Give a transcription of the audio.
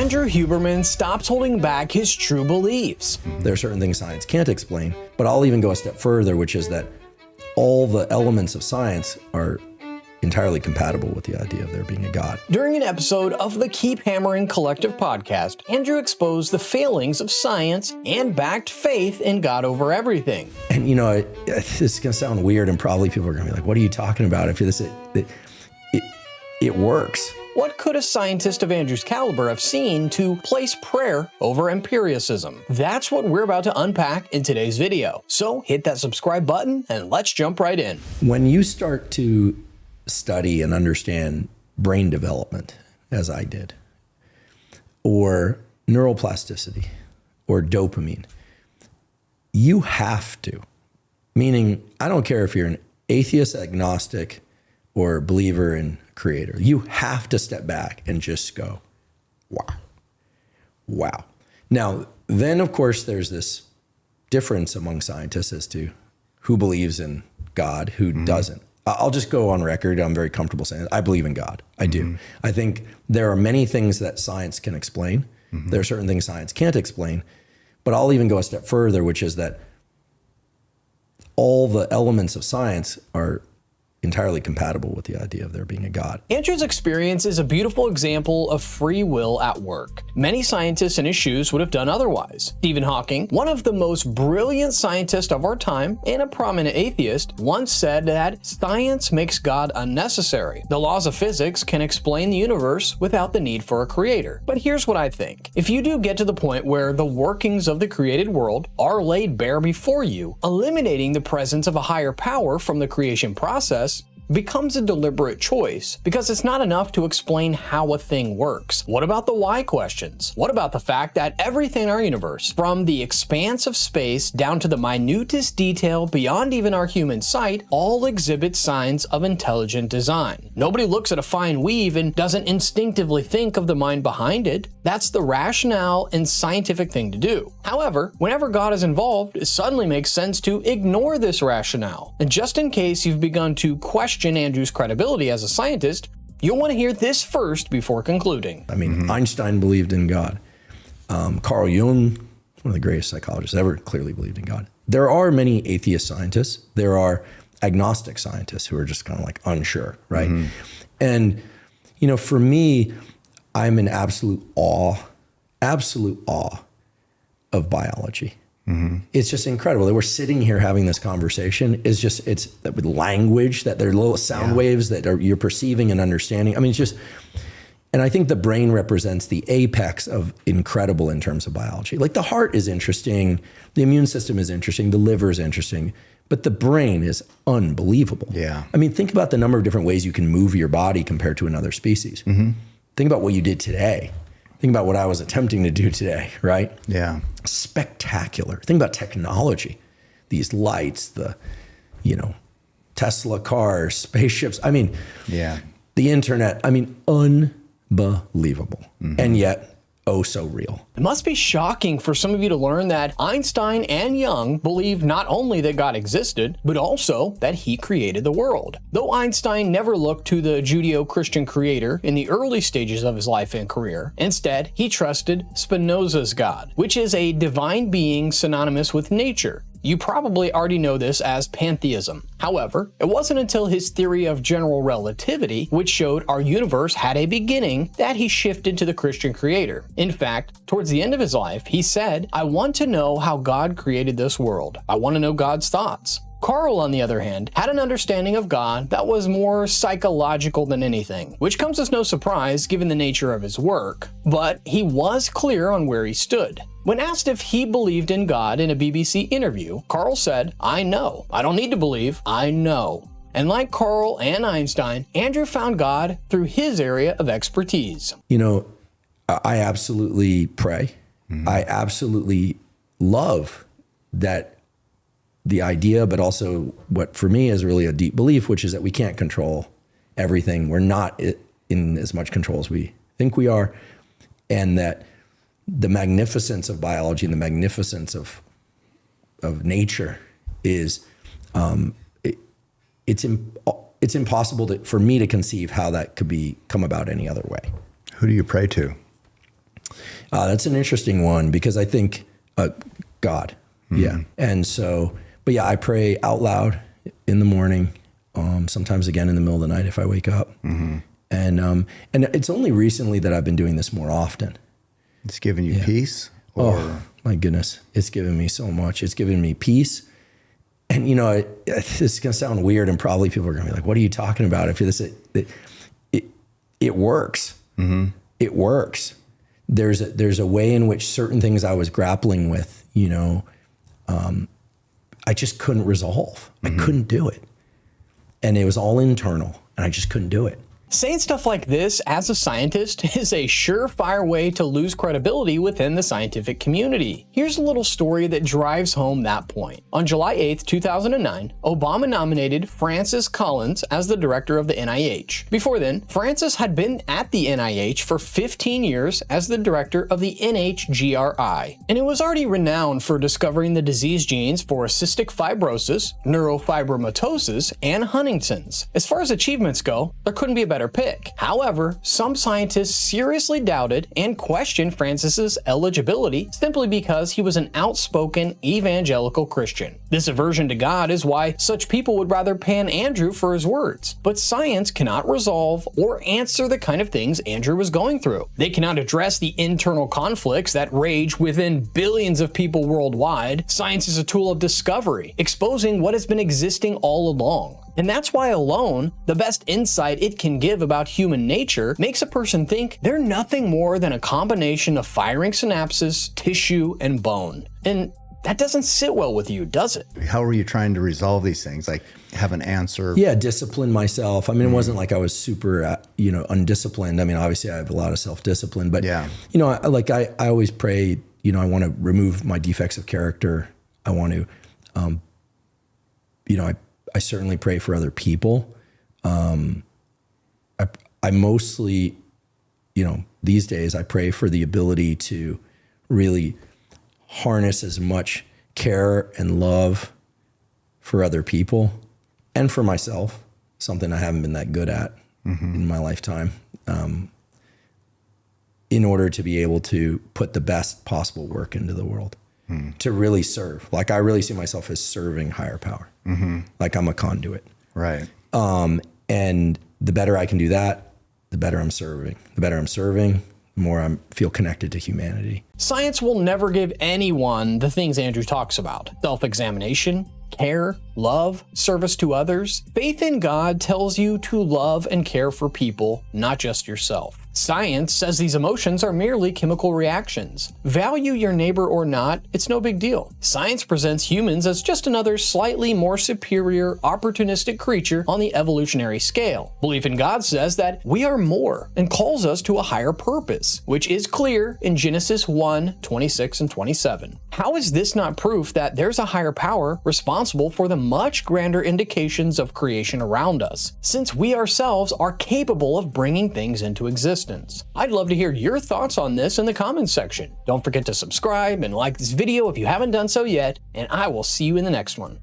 Andrew Huberman stops holding back his true beliefs. There are certain things science can't explain, but I'll even go a step further, which is that all the elements of science are entirely compatible with the idea of there being a God. During an episode of the Keep Hammering Collective podcast, Andrew exposed the failings of science and backed faith in God over everything. And you know, this is going to sound weird, and probably people are going to be like, what are you talking about? If it works. What could a scientist of Andrew's caliber have seen to place prayer over empiricism? That's what we're about to unpack in today's video. So hit that subscribe button and let's jump right in. When you start to study and understand brain development, as I did, or neuroplasticity, or dopamine, you have to, meaning I don't care if you're an atheist, agnostic, or believer in creator, you have to step back and just go, wow, wow. Now, then of course there's this difference among scientists as to who believes in God, who doesn't. I'll just go on record. I'm very comfortable saying I believe in God. I do. I think there are many things that science can explain. There are certain things science can't explain, but I'll even go a step further, which is that all the elements of science are entirely compatible with the idea of there being a God. Andrew's experience is a beautiful example of free will at work. Many scientists in his shoes would have done otherwise. Stephen Hawking, one of the most brilliant scientists of our time and a prominent atheist, once said that science makes God unnecessary. The laws of physics can explain the universe without the need for a creator. But here's what I think. If you do get to the point where the workings of the created world are laid bare before you, eliminating the presence of a higher power from the creation process becomes a deliberate choice, because it's not enough to explain how a thing works. What about the why questions? What about the fact that everything in our universe, from the expanse of space down to the minutest detail beyond even our human sight, all exhibit signs of intelligent design? Nobody looks at a fine weave and doesn't instinctively think of the mind behind it. That's the rationale and scientific thing to do. However, whenever God is involved, it suddenly makes sense to ignore this rationale. And just in case you've begun to question Andrew's credibility as a scientist, you'll want to hear this first before concluding. I mean, Einstein believed in God. Carl Jung, one of the greatest psychologists ever, clearly believed in God. There are many atheist scientists. There are agnostic scientists who are just kind of like unsure, right? And, you know, for me, I'm in absolute awe of biology. It's just incredible that we're sitting here having this conversation. It's with language, that there are little sound waves that you're perceiving and understanding. I mean, it's just, and I think the brain represents the apex of incredible in terms of biology. Like the heart is interesting, the immune system is interesting, the liver is interesting, but the brain is unbelievable. Yeah. I mean, think about the number of different ways you can move your body compared to another species. Think about what you did today. Think about what I was attempting to do today, right? Yeah. Spectacular. Think about technology, these lights, the, you know, Tesla cars, spaceships. I mean, the internet, I mean, unbelievable. And yet, oh so real. It must be shocking for some of you to learn that Einstein and Jung believed not only that God existed, but also that he created the world. Though Einstein never looked to the Judeo-Christian creator in the early stages of his life and career, instead, he trusted Spinoza's God, which is a divine being synonymous with nature. You probably already know this as pantheism. However, it wasn't until his theory of general relativity, which showed our universe had a beginning, that he shifted to the Christian creator. In fact, towards the end of his life, he said, "I want to know how God created this world. I want to know God's thoughts." Carl, on the other hand, had an understanding of God that was more psychological than anything, which comes as no surprise given the nature of his work, but he was clear on where he stood. When asked if he believed in God in a BBC interview, Carl said, "I know. I don't need to believe. I know." And like Carl and Einstein, Andrew found God through his area of expertise. You know, I absolutely pray. I absolutely love that the idea, but also what for me is really a deep belief, which is that we can't control everything. We're not in as much control as we think we are. And that the magnificence of biology and the magnificence of nature is, it's impossible for me to conceive how that could come about any other way. Who do you pray to? That's an interesting one because I think God. Yeah. And so, but yeah, I pray out loud in the morning, sometimes again in the middle of the night if I wake up. And it's only recently that I've been doing this more often. It's giving you peace? Or? Oh, my goodness. It's given me so much. It's given me peace. And, this is going to sound weird and probably people are going to be like, what are you talking about? If this, it works. It works. There's a way in which certain things I was grappling with, I just couldn't resolve. I couldn't do it. And it was all internal and I just couldn't do it. Saying stuff like this as a scientist is a surefire way to lose credibility within the scientific community. Here's a little story that drives home that point. On July 8th, 2009, Obama nominated Francis Collins as the director of the NIH. Before then, Francis had been at the NIH for 15 years as the director of the NHGRI, and it was already renowned for discovering the disease genes for cystic fibrosis, neurofibromatosis, and Huntington's. As far as achievements go, there couldn't be a better pick. However, some scientists seriously doubted and questioned Francis's eligibility simply because he was an outspoken evangelical Christian. This aversion to God is why such people would rather pan Andrew for his words. But science cannot resolve or answer the kind of things Andrew was going through. They cannot address the internal conflicts that rage within billions of people worldwide. Science is a tool of discovery, exposing what has been existing all along. And that's why alone, the best insight it can give about human nature makes a person think they're nothing more than a combination of firing synapses, tissue, and bone. And that doesn't sit well with you, does it? How are you trying to resolve these things? Like have an answer? Yeah, discipline myself. I mean, it wasn't like I was super, undisciplined. I mean, obviously I have a lot of self-discipline, but yeah. I always pray, I want to remove my defects of character. I want to, I certainly pray for other people. I mostly, these days I pray for the ability to really harness as much care and love for other people and for myself, something I haven't been that good at in my lifetime, in order to be able to put the best possible work into the world, to really serve. Like I really see myself as serving higher power. Like I'm a conduit. Right. And the better I can do that, the better I'm serving. The better I'm serving, the more I feel connected to humanity. Science will never give anyone the things Andrew talks about: self-examination, care, love, service to others. Faith in God tells you to love and care for people, not just yourself. Science says these emotions are merely chemical reactions. Value your neighbor or not, it's no big deal. Science presents humans as just another slightly more superior, opportunistic creature on the evolutionary scale. Belief in God says that we are more and calls us to a higher purpose, which is clear in Genesis 1:26 and 27. How is this not proof that there's a higher power responsible for the much grander indications of creation around us, since we ourselves are capable of bringing things into existence? I'd love to hear your thoughts on this in the comments section. Don't forget to subscribe and like this video if you haven't done so yet, and I will see you in the next one.